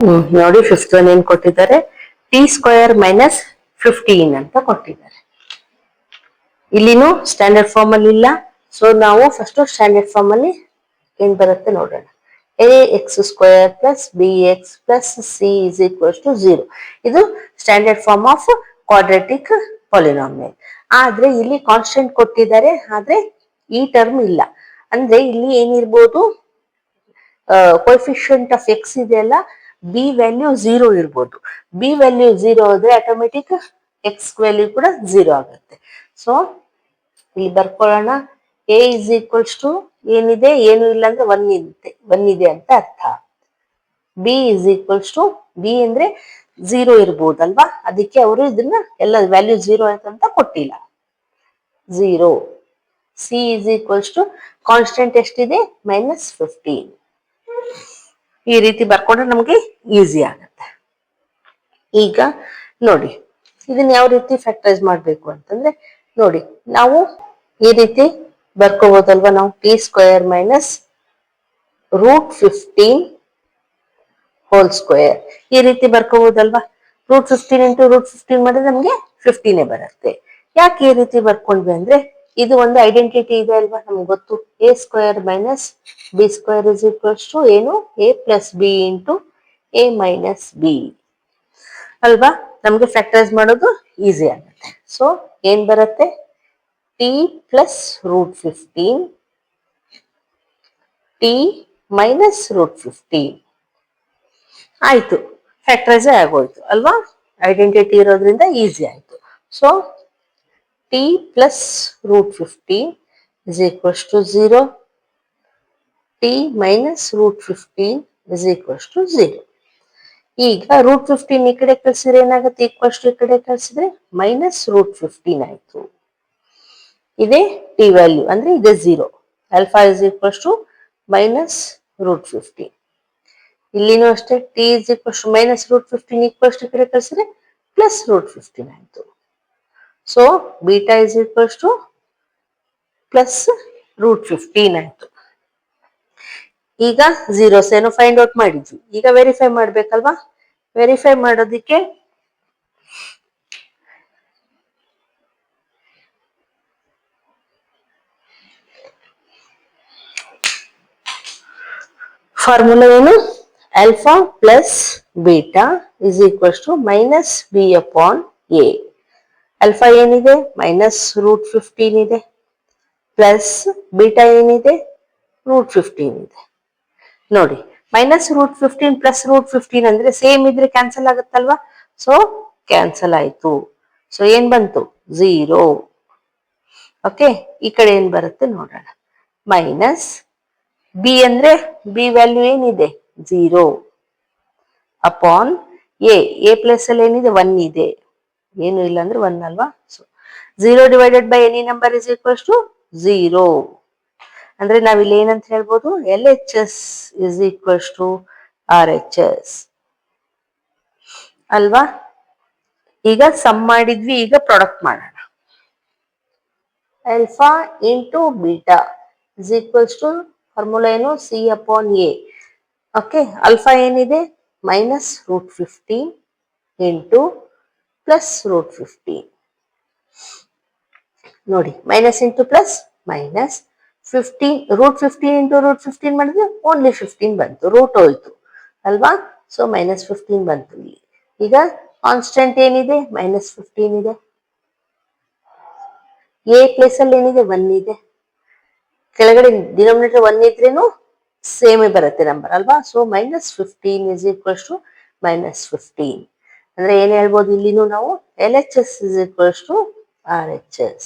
ನೋಡಿ fifth one ಏನ್ ಕೊಟ್ಟಿದ್ದಾರೆ, ಟಿ ಸ್ಕ್ವಯರ್ ಮೈನಸ್ 15 ಅಂತ ಕೊಟ್ಟಿದ್ದಾರೆ. ಇಲ್ಲಿನೂ ಸ್ಟ್ಯಾಂಡರ್ಡ್ ಫಾರ್ಮ್ ಅಲ್ಲಿ ಇಲ್ಲ. ಸೊ ನಾವು ಫಸ್ಟ್ ಸ್ಟ್ಯಾಂಡರ್ಡ್ ಫಾರ್ಮ್ ಅಲ್ಲಿ ಏನ್ ಬರುತ್ತೆ ನೋಡೋಣ. A x square plus b x plus c is equals to 0. ಇದು standard form of quadratic polynomial. ಆದ್ರೆ ಇಲ್ಲಿ ಕಾನ್ಸ್ಟೆಂಟ್ ಕೊಟ್ಟಿದ್ದಾರೆ, ಆದ್ರೆ ಈ ಟರ್ಮ್ ಇಲ್ಲ. ಅಂದ್ರೆ ಇಲ್ಲಿ ಏನಿರ್ಬೋದು, ಕೋಎಫಿಷಿಯಂಟ್ ಆಫ್ ಎಕ್ಸ್ ಇದೆಯಲ್ಲ, ಬಿ ವ್ಯಾಲ್ಯೂ 0 ಇರ್ಬೋದು. ಬಿ ವ್ಯಾಲ್ಯೂ 0 ಆದ್ರೆ ಆಟೋಮೆಟಿಕ್ ಎಕ್ಸ್ ವ್ಯಾಲ್ಯೂ ಕೂಡ 0 ಆಗುತ್ತೆ. ಸೊ ಇಲ್ಲಿ ಬರ್ಕೊಳ್ಳೋಣ. ಎ ಇಸ್ ಈಕ್ವಲ್ಸ್ ಟು ಏನಿದೆ, ಏನು ಇಲ್ಲ ಅಂದ್ರೆ 1 ಇದೆ ಅಂತ ಅರ್ಥ. B is equals to, b ಅಂದ್ರೆ 0 ಇರ್ಬೋದಲ್ವಾ, ಅದಕ್ಕೆ ಅವರು ಇದನ್ನ ಎಲ್ಲ ವ್ಯಾಲ್ಯೂ 0 ಅಂತ ಕೊಟ್ಟಿಲ್ಲ, 0. C is equals to constant ಎಷ್ಟಿದೆ, -15. ಈ ರೀತಿ ಬರ್ಕೊಂಡ್ರೆ ನಮ್ಗೆ ಈಸಿ ಆಗುತ್ತೆ. ಈಗ ನೋಡಿ ಇದನ್ನ ಯಾವ ರೀತಿ ಫ್ಯಾಕ್ಟರೈಸ್ ಮಾಡ್ಬೇಕು ಅಂತಂದ್ರೆ, ನೋಡಿ ನಾವು ಈ ರೀತಿ ಬರ್ಕೋಬಹುದಲ್ವಾ. ನಾವು T square minus √15 whole square ಈ ರೀತಿ ಬರ್ಕೋಬಹುದಲ್ವಾ. √15 ಇಂಟು √15 ಮಾಡಿದ್ರೆ ನಮ್ಗೆ 15 ಬರುತ್ತೆ. ಯಾಕೆ ಈ ರೀತಿ ಬರ್ಕೊಂಡ್ವಿ ಅಂದ್ರೆ, ಇದು ಒಂದು ಐಡೆಂಟಿಟಿ ಇದೆ ಅಲ್ವಾ, ನಮ್ಗೆ ಗೊತ್ತು. A square minus b square is equals to ಏನು, a plus b into a minus b ಅಲ್ವಾ. ನಮ್ಗೆ ಫ್ಯಾಕ್ಟರೈಸ್ ಮಾಡೋದು ಈಸಿ ಆಗುತ್ತೆ. ಸೊ ಏನ್ ಬರುತ್ತೆ, ಟಿ ಪ್ಲಸ್ √15 ಟಿ ಮೈನಸ್ √15 ಆಯ್ತು, ಫ್ಯಾಕ್ಟರೈಸ್ ಆಗೋಯ್ತು ಅಲ್ವಾ. ಐಡೆಂಟಿಟಿ ಇರೋದ್ರಿಂದ ಈಸಿ ಆಯ್ತು. So t plus √15 is equals to 0, t minus √15 is equals to 0. ಈಗ √15 ಈ ಕಡೆ ಕಳ್ಸಿದ್ರೆ ಏನಾಗುತ್ತೆ, ಈಕ್ವಲ್ಸ್ ಟು ಈ ಕಡೆ ಕಳ್ಸಿದ್ರೆ -√15 ಆಯ್ತು. ಇದೇ ಟಿ ವ್ಯಾಲ್ಯೂ ಅಂದ್ರೆ ಇದೆ 0. Alpha is equals to -√15. ಇಲ್ಲಿನೂ ಅಷ್ಟೇ, t is equals to -√15 equals to ಈ ಕಡೆ ಕಳ್ಸಿದ್ರೆ +√15 ಆಯ್ತು. So beta is equals to +√15 ಆಯ್ತು. ಈಗ ಝೀರೋಸ್ ಏನೋ ಫೈಂಡ್ ಔಟ್ ಮಾಡಿದ್ವಿ. ಈಗ ವೆರಿಫೈ ಮಾಡ್ಬೇಕಲ್ವಾ. ವೆರಿಫೈ ಮಾಡೋದಿಕ್ಕೆ ಫಾರ್ಮುಲಾ ಏನು, alpha plus beta is equals to -b/a. ಆಲ್ಫಾ ಏನಿದೆ, -√15 ಇದೆ, ಪ್ಲಸ್ ಬೀಟಾ ಏನಿದೆ, √15 ಇದೆ. ನೋಡಿ -√15 ಪ್ಲಸ್ √15 ಅಂದ್ರೆ ಸೇಮ್ ಇದ್ರೆ ಕ್ಯಾನ್ಸಲ್ ಆಗುತ್ತಲ್ವಾ. ಸೊ ಕ್ಯಾನ್ಸಲ್ ಆಯ್ತು. ಸೊ ಏನ್ ಬಂತು, 0. ಓಕೆ, ಈ ಕಡೆ ಏನ್ ಬರುತ್ತೆ ನೋಡೋಣ. ಮೈನಸ್ ಬಿ ಅಂದ್ರೆ ಬಿ ವ್ಯಾಲ್ಯೂ ಏನಿದೆ, 0 ಅಪಾನ್ ಎ ಪ್ಲಸ್ ಅಲ್ಲಿ ಏನಿದೆ, 1 ಇದೆ, ಏನು ಇಲ್ಲ ಅಂದ್ರೆ 1 ಅಲ್ವಾ. So 0 divided by any number is equals to 0. ಅಂದ್ರೆ ನಾವಿಲ್ಲಿ ಏನಂತ ಹೇಳ್ಬೋದು, LHS is equals to RHS ಅಲ್ವಾ. ಈಗ ಸಮ್ ಮಾಡಿದ್ವಿ, ಈಗ ಪ್ರಾಡಕ್ಟ್ ಮಾಡೋಣ. Alpha into beta is equals to formula ಏನು, C/A. ಓಕೆ, ಆಲ್ಫಾ ಏನಿದೆ, -√15 ಇಂಟು +√15. ನೋಡಿ minus into plus minus 15, √15 into √15 ಮಾಡಿದ್ರೆ ಓನ್ಲಿ 15 ಬಂತು, ರೂಟ್ ಹೋಯ್ತು ಅಲ್ವಾ. ಸೊ -15 ಬಂತು ಇಲ್ಲಿ. ಈಗ ಕಾನ್ಸ್ಟೆಂಟ್ ಏನಿದೆ, -15 ಇದೆ. ಎ ಪ್ಲೇಸ್ ಅಲ್ಲಿ ಏನಿದೆ, 1 ಇದೆ. ಕೆಳಗಡೆ ಡಿನಾಮಿನೇಟರ್ 1 ಇದ್ರೇನು ಸೇಮೇ ಬರುತ್ತೆ ನಂಬರ್ ಅಲ್ವಾ. So -15 is equals to -15. ಅಂದ್ರೆ ಏನ್ ಹೇಳ್ಬೋದು ಇಲ್ಲಿನೂ ನಾವು, LHS is equals to RHS.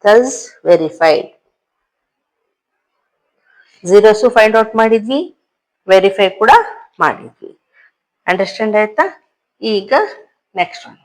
Thus verified. Zeros find out ಮಾಡಿದ್ವಿ, ವೆರಿಫೈ ಕೂಡ ಮಾಡಿದ್ವಿ. ಅಂಡರ್ಸ್ಟ್ಯಾಂಡ್ ಆಯ್ತಾ. ಈಗ ನೆಕ್ಸ್ಟ್ ಒನ್.